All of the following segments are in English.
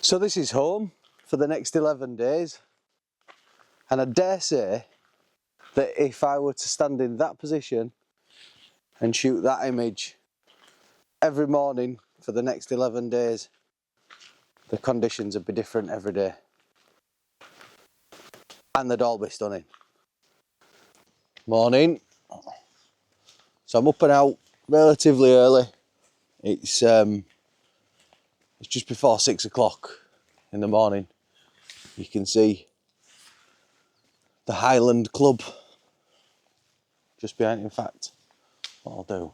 So this is home for the next 11 days, and I dare say that if I were to stand in that position and shoot that image every morning for the next 11 days, the conditions would be different every day, and they'd all be stunning. Morning. So I'm up and out relatively early. It's just before 6 o'clock in the morning. You can see the Highland Club just behind. In fact, what I'll do,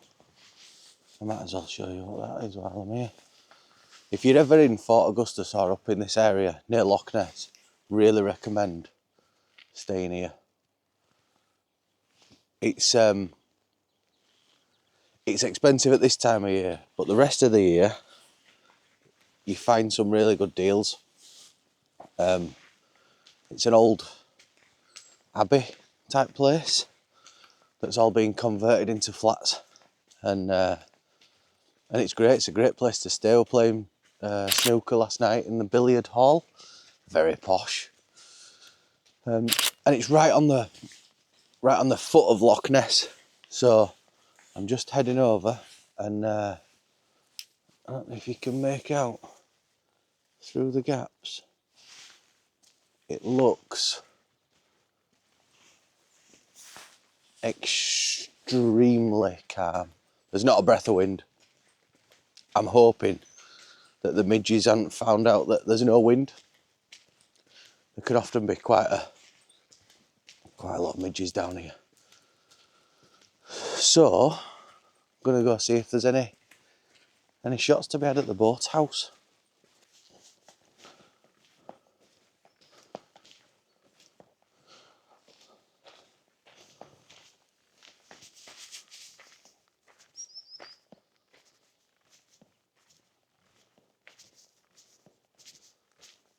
I might as well show you what that is while I'm here. If you're ever in Fort Augustus or up in this area near Loch Ness, really recommend staying here. It's expensive at this time of year, but the rest of the year you find some really good deals. It's an old abbey type place that's all been converted into flats, and it's great. It's a great place to stay. We're playing snooker last night in the billiard hall, very posh, and it's right on the foot of Loch Ness. So I'm just heading over, and I don't know if you can make out through the gaps. It looks extremely calm. There's not a breath of wind. I'm hoping that the midges haven't found out that there's no wind. There could often be quite a lot of midges down here. So I'm gonna go see if there's any shots to be had at the boathouse.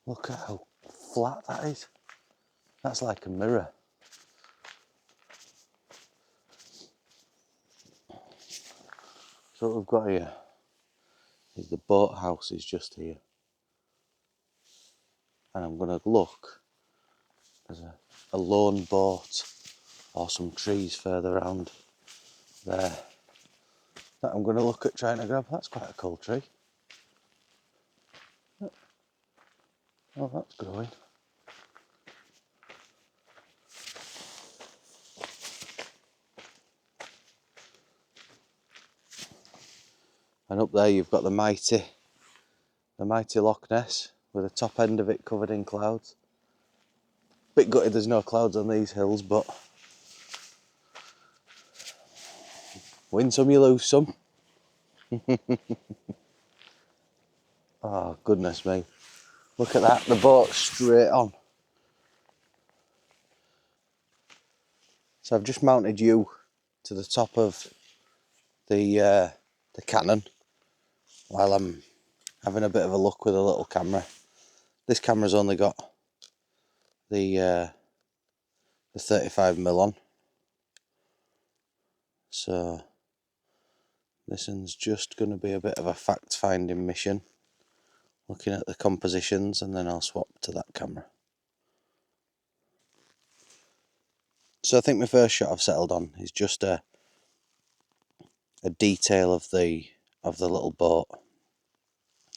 Look at how flat that is. That's like a mirror. So what we've got here is the boathouse is just here. And I'm going to look. There's a lone boat or some trees further around there that I'm going to look at trying to grab. That's quite a cool tree. Oh, that's growing. And up there you've got the mighty Loch Ness with the top end of it covered in clouds. Bit gutted there's no clouds on these hills, but win some, you lose some. Oh, goodness me. Look at that, the boat's straight on. So I've just mounted you to the top of the Canon while I'm having a bit of a look with a little camera. This camera's only got the 35mm on. So this one's just going to be a bit of a fact-finding mission, looking at the compositions, and then I'll swap to that camera. So I think my first shot I've settled on is just a detail of the little boat.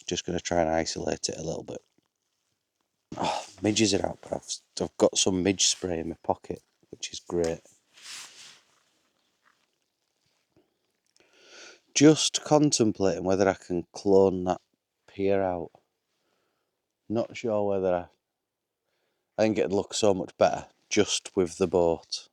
Just going to try and isolate it a little bit. Oh, midges are out, but I've got some midge spray in my pocket, which is great. Just contemplating whether I can clone that pier out. Not sure whether I think it'd look so much better just with the boat.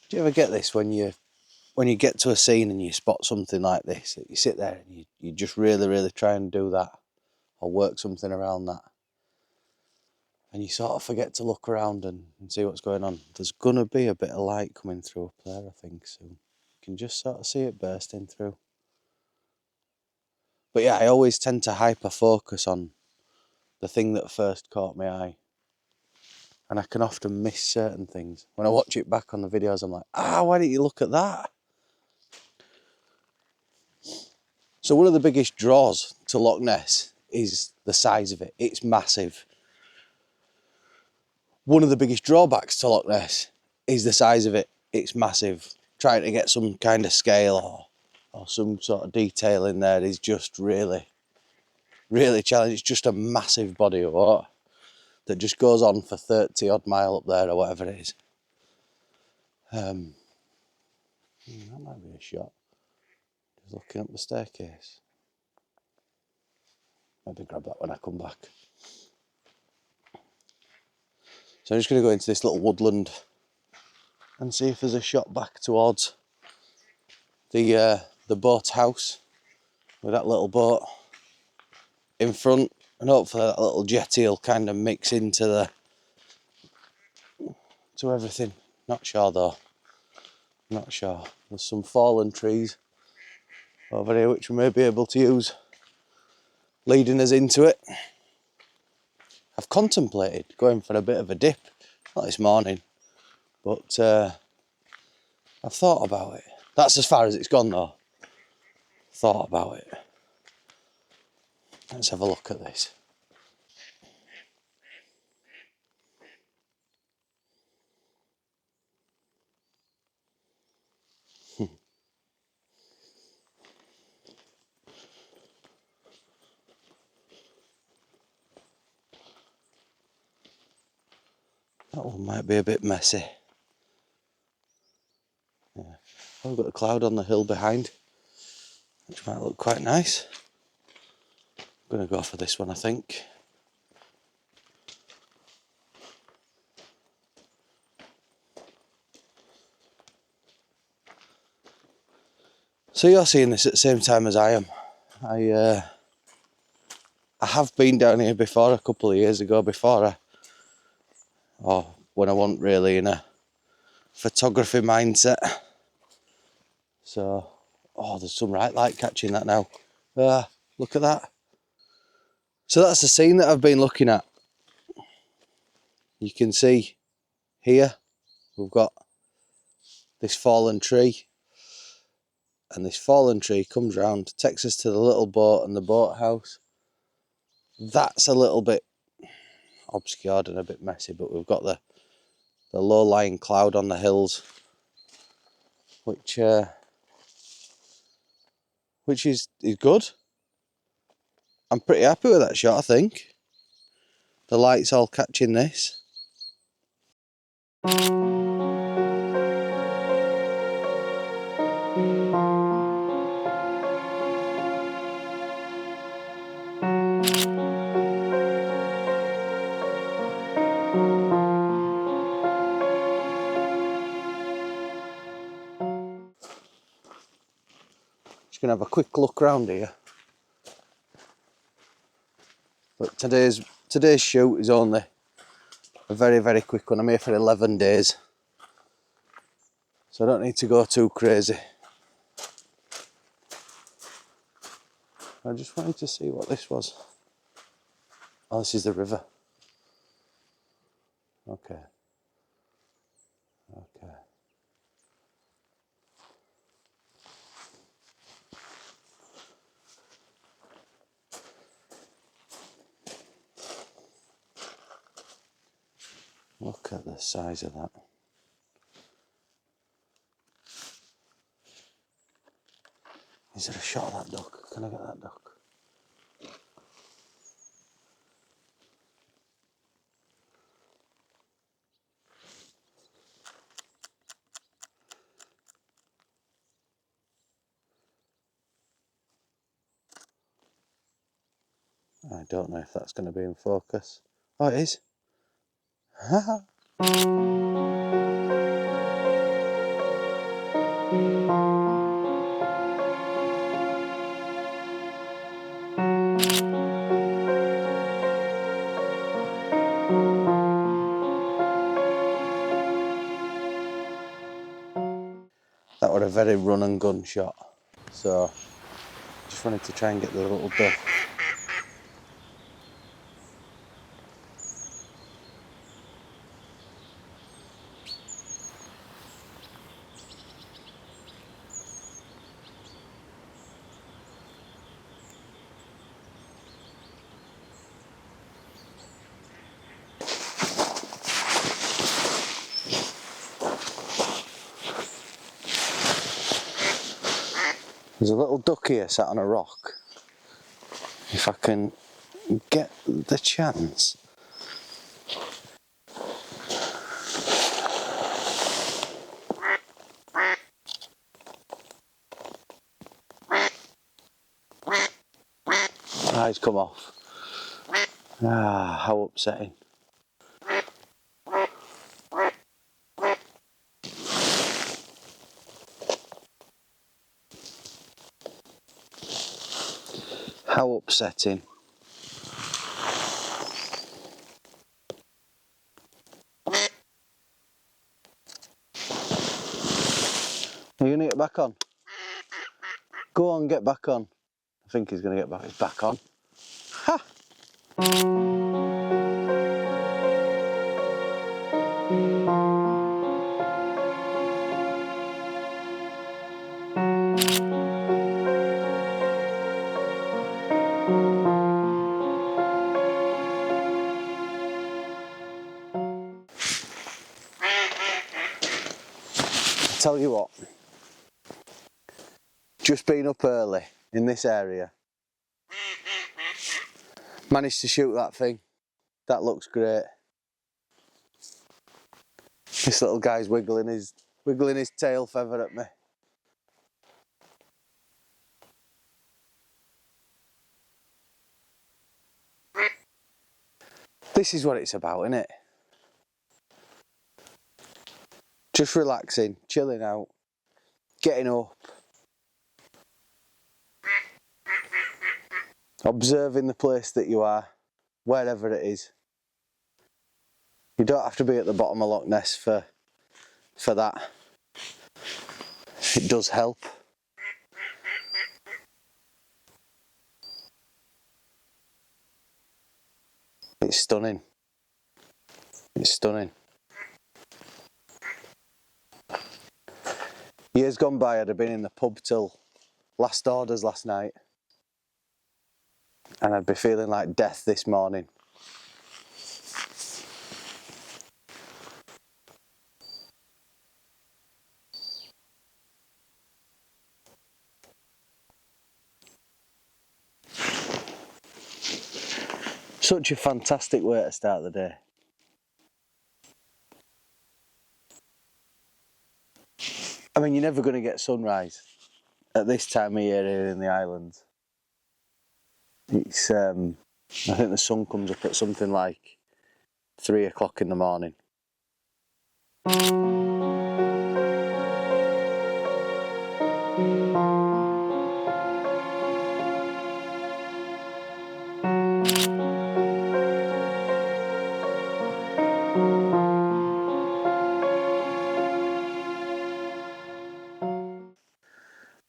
Do you ever get this when you get to a scene and you spot something like this, that you sit there and you just really try and do that or work something around that, and you sort of forget to look around and see what's going on? There's gonna be a bit of light coming through up there, I think, soon. can just sort of see it bursting through. But yeah, I always tend to hyper focus on the thing that first caught my eye. And I can often miss certain things. When I watch it back on the videos, I'm like, why didn't you look at that? So one of the biggest draws to Loch Ness is the size of it. It's massive. One of the biggest drawbacks to Loch Ness is the size of it. It's massive. Trying to get some kind of scale or some sort of detail in there is just really, really challenging. It's just a massive body of water that just goes on for 30 odd mile up there or whatever it is. That might be a shot. Just looking up the staircase. Maybe grab that when I come back. So I'm just going to go into this little woodland and see if there's a shot back towards the boat house with that little boat in front, and hopefully that little jetty will kind of mix into everything. Not sure though. Not sure. There's some fallen trees over here which we may be able to use leading us into it. I've contemplated going for a bit of a dip, not this morning, but I've thought about it. That's as far as it's gone though. Thought about it. Let's have a look at this. That one might be a bit messy. Yeah. Oh, we've got a cloud on the hill behind, which might look quite nice. I'm going to go for this one, I think. So you're seeing this at the same time as I am. I have been down here before, a couple of years ago, when I wasn't really in a photography mindset. So, there's some right light catching that now. Look at that. So that's the scene that I've been looking at. You can see here, we've got this fallen tree. And this fallen tree comes round, takes us to the little boat and the boathouse. That's a little bit obscured and a bit messy, but we've got the low-lying cloud on the hills, which is good. I'm pretty happy with that shot, I think. The light's all catching this. Just gonna have a quick look around here. But today's shoot is only a very, very quick one. I'm here for 11 days. So I don't need to go too crazy. I just wanted to see what this was. Oh, this is the river. Okay. Look at the size of that. Is there a shot of that duck? Can I get that duck? I don't know if that's going to be in focus. Oh, it is. That was a very run and gun shot. So just wanted to try and get the little duck. There's a little duck here sat on a rock. If I can get the chance. Ah, he's come off. Ah, how upsetting. How upsetting. Are you going to get back on? Go on, get back on. I think he's going to get back. He's back on. Ha! Tell you what, just been up early in this area, managed to shoot that thing. That looks great. This little guy's wiggling his tail feather at me. This is what it's about, isn't it? Just relaxing, chilling out, getting up, observing the place that you are, wherever it is. You don't have to be at the bottom of Loch Ness for that. It does help. It's stunning. It's stunning. Years gone by, I'd have been in the pub till last orders last night, and I'd be feeling like death this morning. Such a fantastic way to start the day. I mean, you're never going to get sunrise at this time of year here in the islands. It's, I think the sun comes up at something like 3 o'clock in the morning.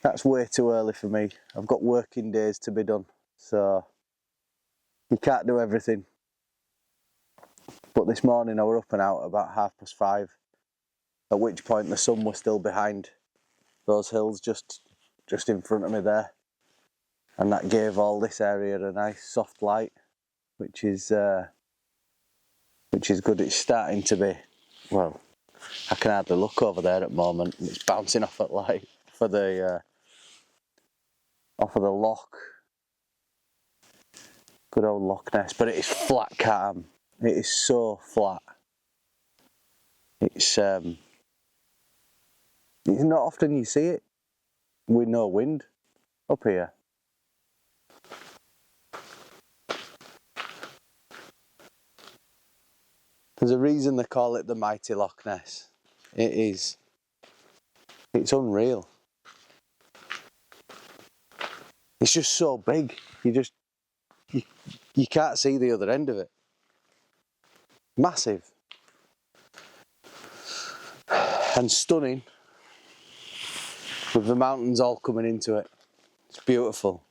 That's way too early for me. I've got working days to be done, so you can't do everything. But this morning I were up and out about 5:30, at which point the sun was still behind those hills just in front of me there, and that gave all this area a nice soft light, which is good. It's starting to be, well, I can hardly look over there at the moment, and it's bouncing off at light for the off of the loch. Good old Loch Ness, but it is flat calm. It is so flat. It's not often you see it with no wind up here. There's a reason they call it the mighty Loch Ness. It's unreal. It's just so big. You can't see the other end of it. Massive. And stunning. with the mountains all coming into it. It's beautiful.